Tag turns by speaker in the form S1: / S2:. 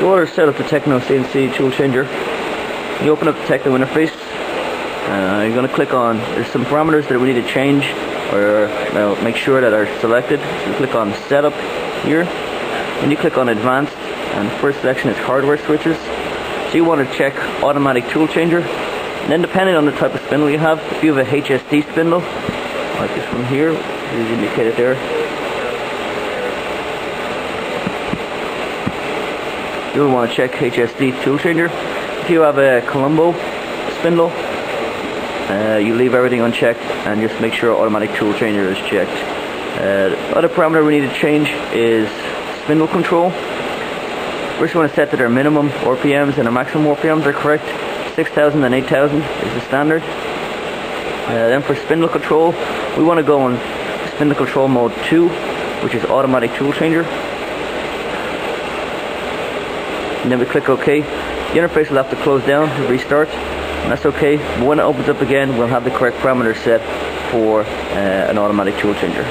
S1: In order to set up the TechnoCNC tool changer, you open up the Techno interface. You're going to click on, there's some parameters that we need to change or make sure that are selected. So you click on Setup here, and you click on Advanced, and the first selection is Hardware Switches. So you want to check Automatic Tool Changer. And then depending on the type of spindle you have, if you have a HSD spindle, like this one here, is indicated there, you'll want to check HSD Tool Changer. If you have a Colombo spindle, you leave everything unchecked and just make sure Automatic Tool Changer is checked. The other parameter we need to change is spindle control. First, you want to set that our minimum RPMs and our maximum RPMs are correct. 6,000 and 8,000 is the standard. Then for spindle control, we want to go on spindle control mode 2, which is Automatic Tool Changer. And then we click OK. The interface will have to close down to restart, and that's okay. But when it opens up again, we'll have the correct parameters set for an Automatic Tool Changer.